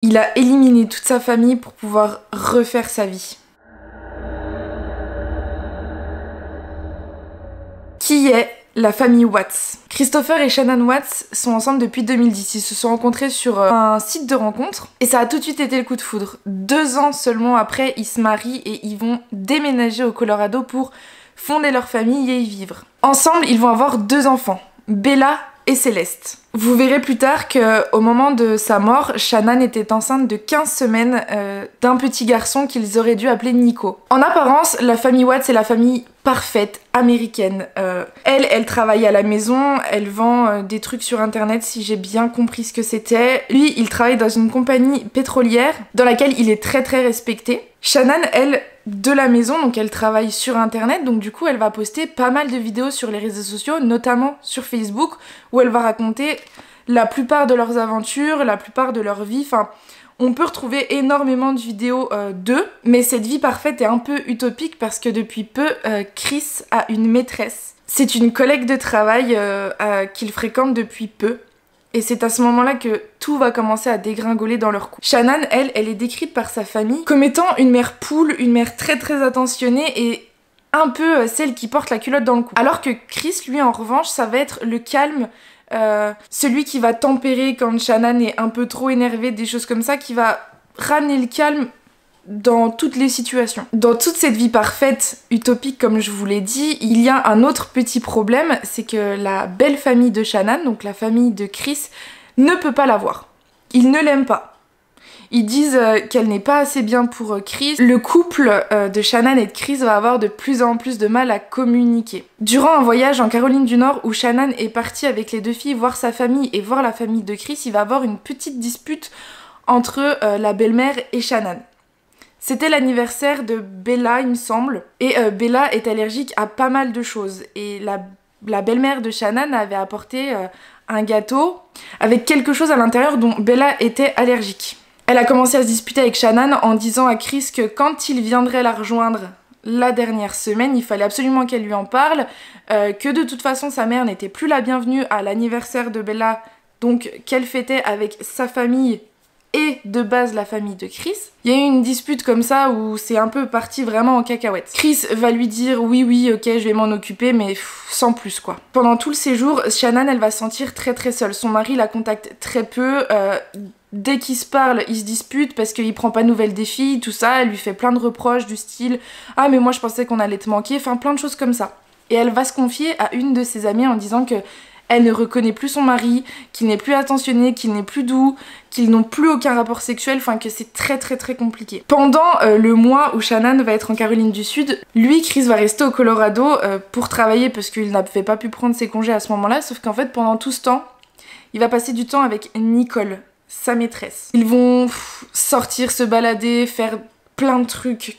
Il a éliminé toute sa famille pour pouvoir refaire sa vie. Qui est la famille Watts? Christopher et Shannon Watts sont ensemble depuis 2010. Ils se sont rencontrés sur un site de rencontre et ça a tout de suite été le coup de foudre. 2 ans seulement après, ils se marient et ils vont déménager au Colorado pour fonder leur famille et y vivre. Ensemble, ils vont avoir 2 enfants, Bella et Céleste. Vous verrez plus tard qu'au moment de sa mort, Shannon était enceinte de 15 semaines d'un petit garçon qu'ils auraient dû appeler Nico. En apparence, la famille Watts est la famille parfaite, américaine. Elle travaille à la maison, elle vend des trucs sur internet si j'ai bien compris ce que c'était. Lui, il travaille dans une compagnie pétrolière dans laquelle il est très très respecté. Shannon, elle, de la maison, donc elle travaille sur internet, donc du coup elle va poster pas mal de vidéos sur les réseaux sociaux, notamment sur Facebook, où elle va raconter la plupart de leurs aventures, la plupart de leur vie, enfin on peut retrouver énormément de vidéos d'eux, mais cette vie parfaite est un peu utopique parce que depuis peu, Chris a une maîtresse. C'est une collègue de travail qu'il fréquente depuis peu. Et c'est à ce moment-là que tout va commencer à dégringoler dans leur couple. Shannon, elle est décrite par sa famille comme étant une mère poule, une mère très très attentionnée et un peu celle qui porte la culotte dans le cou. Alors que Chris, lui en revanche, ça va être le calme, celui qui va tempérer quand Shannon est un peu trop énervée, des choses comme ça, qui va ramener le calme dans toutes les situations. Dans toute cette vie parfaite, utopique comme je vous l'ai dit, il y a un autre petit problème, c'est que la belle famille de Shannon, donc la famille de Chris, ne peut pas la voir. Ils ne l'aiment pas. Ils disent qu'elle n'est pas assez bien pour Chris. Le couple de Shannon et de Chris va avoir de plus en plus de mal à communiquer. Durant un voyage en Caroline du Nord où Shannon est partie avec les 2 filles voir sa famille et voir la famille de Chris, il va avoir une petite dispute entre la belle-mère et Shannon. C'était l'anniversaire de Bella, il me semble, et Bella est allergique à pas mal de choses. Et la belle-mère de Shannon avait apporté un gâteau avec quelque chose à l'intérieur dont Bella était allergique. Elle a commencé à se disputer avec Shannon en disant à Chris que quand il viendrait la rejoindre la dernière semaine, il fallait absolument qu'elle lui en parle, que de toute façon sa mère n'était plus la bienvenue à l'anniversaire de Bella, donc qu'elle fêtait avec sa famille et de base la famille de Chris. Il y a eu une dispute comme ça où c'est un peu parti vraiment en cacahuète. Chris va lui dire oui ok je vais m'en occuper mais sans plus quoi. Pendant tout le séjour, Shannon elle va se sentir très très seule. Son mari la contacte très peu, dès qu'ils se parlent ils se disputent parce qu'il prend pas de nouvelles des filles, tout ça, elle lui fait plein de reproches du style ah mais moi je pensais qu'on allait te manquer, enfin plein de choses comme ça. Et elle va se confier à une de ses amies en disant que elle ne reconnaît plus son mari, qu'il n'est plus attentionné, qu'il n'est plus doux, qu'ils n'ont plus aucun rapport sexuel, enfin que c'est très très très compliqué. Pendant le mois où Shannon va être en Caroline du Sud, lui, Chris, va rester au Colorado pour travailler parce qu'il n'avait pas pu prendre ses congés à ce moment-là, sauf qu'en fait pendant tout ce temps, il va passer du temps avec Nicole, sa maîtresse. Ils vont sortir, se balader, faire plein de trucs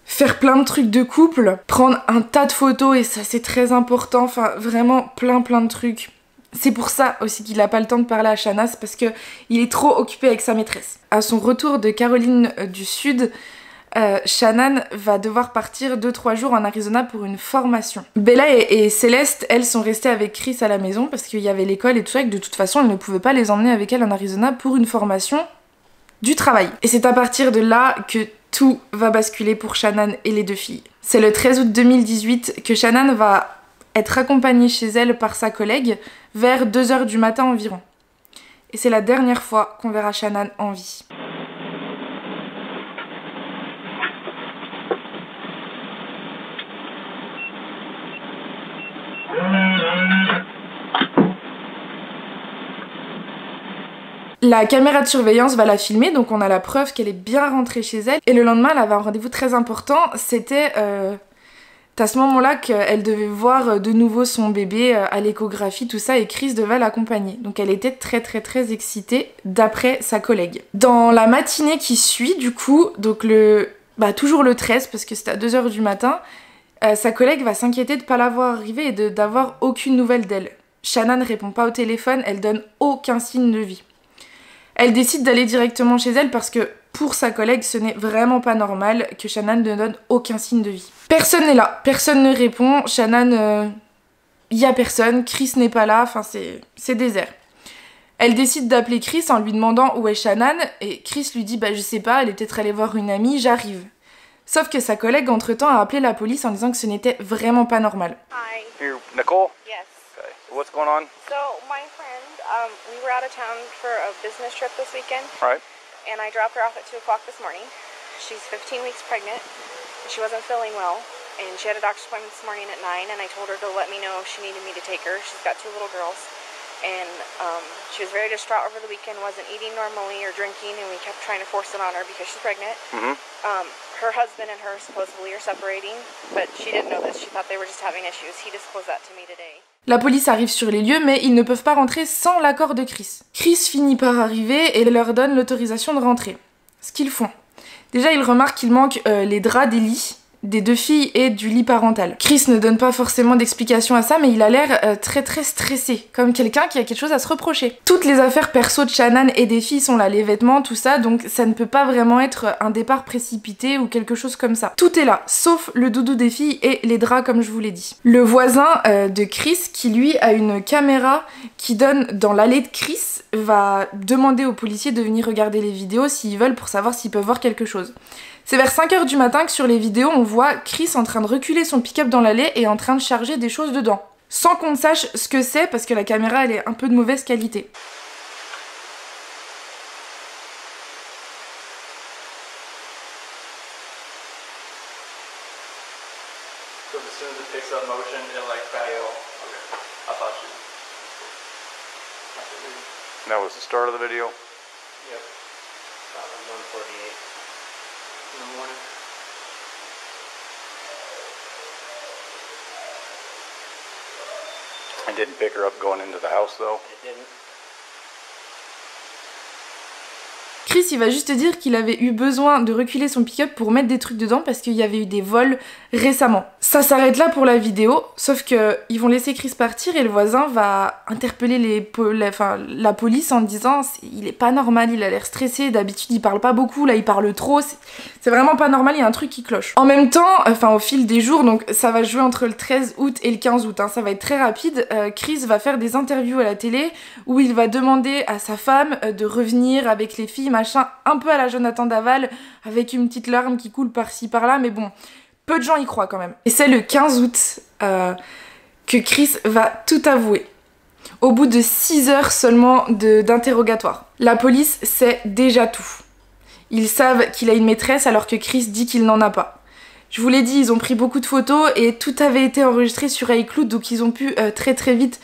faire plein de trucs de couple, prendre un tas de photos et ça c'est très important, enfin vraiment plein de trucs. C'est pour ça aussi qu'il n'a pas le temps de parler à Shannon, c'est parce qu'il est trop occupé avec sa maîtresse. À son retour de Caroline du Sud, Shannon va devoir partir 2-3 jours en Arizona pour une formation. Bella et Céleste, elles sont restées avec Chris à la maison parce qu'il y avait l'école et tout ça et que de toute façon elle ne pouvait pas les emmener avec elle en Arizona pour une formation du travail. Et c'est à partir de là que tout va basculer pour Shannon et les 2 filles. C'est le 13 août 2018 que Shannon va être accompagnée chez elle par sa collègue vers 2h du matin environ. Et c'est la dernière fois qu'on verra Shannon en vie. La caméra de surveillance va la filmer, donc on a la preuve qu'elle est bien rentrée chez elle. Et le lendemain, elle avait un rendez-vous très important, c'était à ce moment-là qu'elle devait voir de nouveau son bébé à l'échographie, tout ça, et Chris devait l'accompagner. Donc elle était très très très excitée, d'après sa collègue. Dans la matinée qui suit, du coup, donc toujours le 13, parce que c'était à 2h du matin, sa collègue va s'inquiéter de ne pas la voir arriver et d'avoir aucune nouvelle d'elle. Shannon ne répond pas au téléphone, elle donne aucun signe de vie. Elle décide d'aller directement chez elle parce que pour sa collègue, ce n'est vraiment pas normal que Shannon ne donne aucun signe de vie. Personne n'est là, personne ne répond, Shannon, y a personne, Chris n'est pas là, enfin c'est désert. Elle décide d'appeler Chris en lui demandant où est Shannan, et Chris lui dit je sais pas, elle est peut-être allée voir une amie, j'arrive. Sauf que sa collègue entre-temps a appelé la police en disant que ce n'était vraiment pas normal. Hi. You're Nicole? Yes. Okay. What's going on? So my friend, we were out of town for a business trip this weekend. Right. And I dropped her off at 2 o'clock this morning. She's 15 weeks pregnant. And she wasn't feeling well. And she had a doctor's appointment this morning at 9. And I told her to let me know if she needed me to take her. She's got 2 little girls. And she was very distraught over the weekend, wasn't eating normally or drinking. And we kept trying to force it on her because she's pregnant. Mm-hmm. Her husband and her supposedly are separating. But she didn't know this. She thought they were just having issues. He disclosed that to me today. La police arrive sur les lieux, mais ils ne peuvent pas rentrer sans l'accord de Chris. Chris finit par arriver et leur donne l'autorisation de rentrer. Ce qu'ils font. Déjà, ils remarquent qu'il manque les draps des lits, des 2 filles et du lit parental. Chris ne donne pas forcément d'explication à ça, mais il a l'air très stressé, comme quelqu'un qui a quelque chose à se reprocher. Toutes les affaires perso de Shannan et des filles sont là, les vêtements, tout ça, donc ça ne peut pas vraiment être un départ précipité ou quelque chose comme ça. Tout est là, sauf le doudou des filles et les draps, comme je vous l'ai dit. Le voisin de Chris, qui lui a une caméra qui donne dans l'allée de Chris, va demander aux policiers de venir regarder les vidéos s'ils veulent pour savoir s'ils peuvent voir quelque chose. C'est vers 5 h du matin que sur les vidéos, on voit Chris en train de reculer son pick-up dans l'allée et en train de charger des choses dedans. Sans qu'on ne sache ce que c'est, parce que la caméra, elle est un peu de mauvaise qualité. So as soon as it picks up motion, it'll like fail. Okay. I thought you. That was the start of the video? Yep. About 1:48 in the morning. I didn't pick her up going into the house though? It didn't. Chris, il va juste dire qu'il avait eu besoin de reculer son pick-up pour mettre des trucs dedans parce qu'il y avait eu des vols récemment. Ça s'arrête là pour la vidéo, sauf que ils vont laisser Chris partir et le voisin va interpeller la police en disant il est pas normal, il a l'air stressé, d'habitude il parle pas beaucoup, là il parle trop, c'est vraiment pas normal, il y a un truc qui cloche. En même temps, au fil des jours, donc ça va jouer entre le 13 août et le 15 août, ça va être très rapide, Chris va faire des interviews à la télé où il va demander à sa femme de revenir avec les filles, machin, un peu à la Jonathan Daval, avec une petite larme qui coule par-ci par-là, mais bon, peu de gens y croient quand même. Et c'est le 15 août que Chris va tout avouer. Au bout de 6 heures seulement d'interrogatoire. La police sait déjà tout. Ils savent qu'il a une maîtresse alors que Chris dit qu'il n'en a pas. Je vous l'ai dit, ils ont pris beaucoup de photos et tout avait été enregistré sur iCloud, donc ils ont pu très vite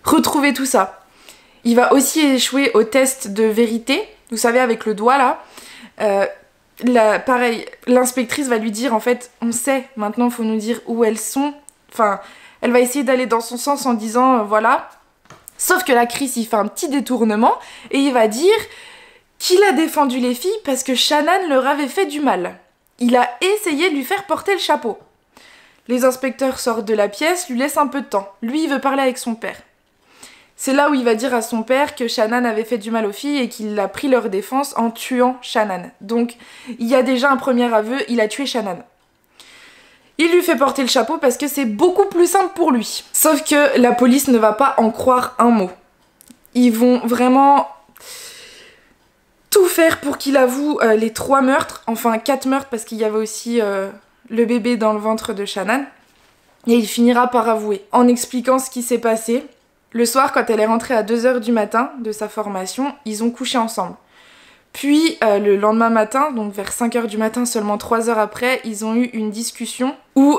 retrouver tout ça. Il va aussi échouer au test de vérité, vous savez, avec le doigt là. Pareil, l'inspectrice va lui dire en fait, on sait, maintenant faut nous dire où elles sont. Enfin, elle va essayer d'aller dans son sens en disant voilà. Sauf que là, Chris, il fait un petit détournement et il va dire qu'il a défendu les filles parce que Shannan leur avait fait du mal. Il a essayé de lui faire porter le chapeau. Les inspecteurs sortent de la pièce, lui laissent un peu de temps. Lui, il veut parler avec son père. C'est là où il va dire à son père que Shannan avait fait du mal aux filles et qu'il a pris leur défense en tuant Shannan. Donc, il y a déjà un premier aveu, il a tué Shannan. Il lui fait porter le chapeau parce que c'est beaucoup plus simple pour lui. Sauf que la police ne va pas en croire un mot. Ils vont vraiment tout faire pour qu'il avoue les 3 meurtres, enfin 4 meurtres parce qu'il y avait aussi le bébé dans le ventre de Shannan. Et il finira par avouer, en expliquant ce qui s'est passé. Le soir, quand elle est rentrée à 2 h du matin de sa formation, ils ont couché ensemble. Puis, le lendemain matin, donc vers 5 h du matin, seulement 3 heures après, ils ont eu une discussion où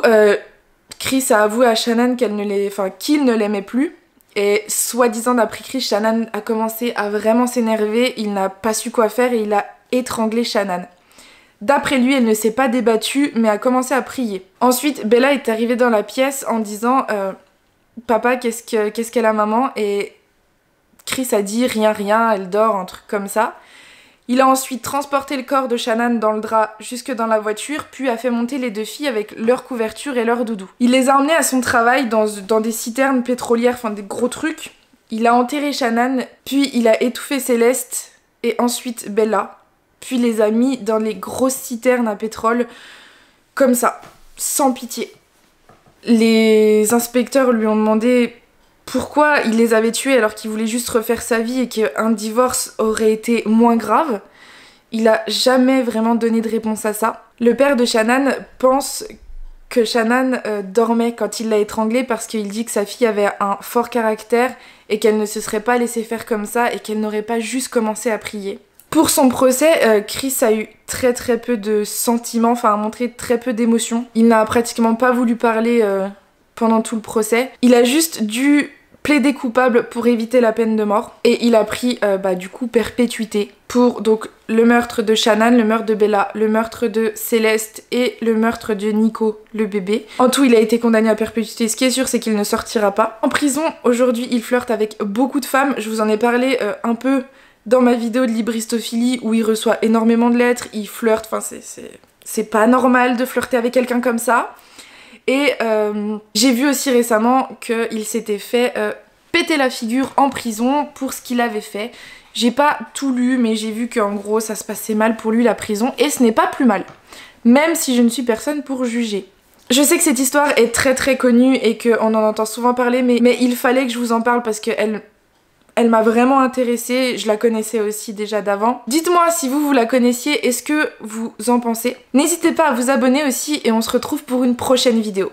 Chris a avoué à Shannan qu'il ne l'aimait plus. Et soi-disant, d'après Chris, Shannan a commencé à vraiment s'énerver, il n'a pas su quoi faire et il a étranglé Shannan. D'après lui, elle ne s'est pas débattue, mais a commencé à prier. Ensuite, Bella est arrivée dans la pièce en disant papa, qu'est-ce qu'elle a maman? Et Chris a dit rien, elle dort, un truc comme ça. Il a ensuite transporté le corps de Shannan dans le drap jusque dans la voiture, puis a fait monter les 2 filles avec leur couverture et leur doudou. Il les a emmenées à son travail dans des citernes pétrolières, enfin des gros trucs. Il a enterré Shannan, puis il a étouffé Céleste et ensuite Bella. Puis les a mis dans les grosses citernes à pétrole, comme ça, sans pitié. Les inspecteurs lui ont demandé pourquoi il les avait tués alors qu'il voulait juste refaire sa vie et qu'un divorce aurait été moins grave. Il a jamais vraiment donné de réponse à ça. Le père de Shannan pense que Shannan dormait quand il l'a étranglée parce qu'il dit que sa fille avait un fort caractère et qu'elle ne se serait pas laissée faire comme ça et qu'elle n'aurait pas juste commencé à prier. Pour son procès, Chris a eu très peu de sentiments, enfin a montré très peu d'émotions. Il n'a pratiquement pas voulu parler pendant tout le procès. Il a juste dû plaidé coupable pour éviter la peine de mort et il a pris du coup perpétuité pour donc le meurtre de Shannan, le meurtre de Bella, le meurtre de Céleste et le meurtre de Nico, le bébé. En tout, il a été condamné à perpétuité. Ce qui est sûr, c'est qu'il ne sortira pas. En prison, aujourd'hui, il flirte avec beaucoup de femmes. Je vous en ai parlé un peu dans ma vidéo de libristophilie où il reçoit énormément de lettres, il flirte, enfin c'est pas normal de flirter avec quelqu'un comme ça. Et j'ai vu aussi récemment qu'il s'était fait péter la figure en prison pour ce qu'il avait fait. J'ai pas tout lu, mais j'ai vu qu'en gros ça se passait mal pour lui la prison, et ce n'est pas plus mal, même si je ne suis personne pour juger. Je sais que cette histoire est très connue et qu'on en entend souvent parler, mais il fallait que je vous en parle parce qu'elle m'a vraiment intéressée, je la connaissais aussi déjà d'avant. Dites-moi si vous la connaissiez et ce que vous en pensez. N'hésitez pas à vous abonner aussi et on se retrouve pour une prochaine vidéo.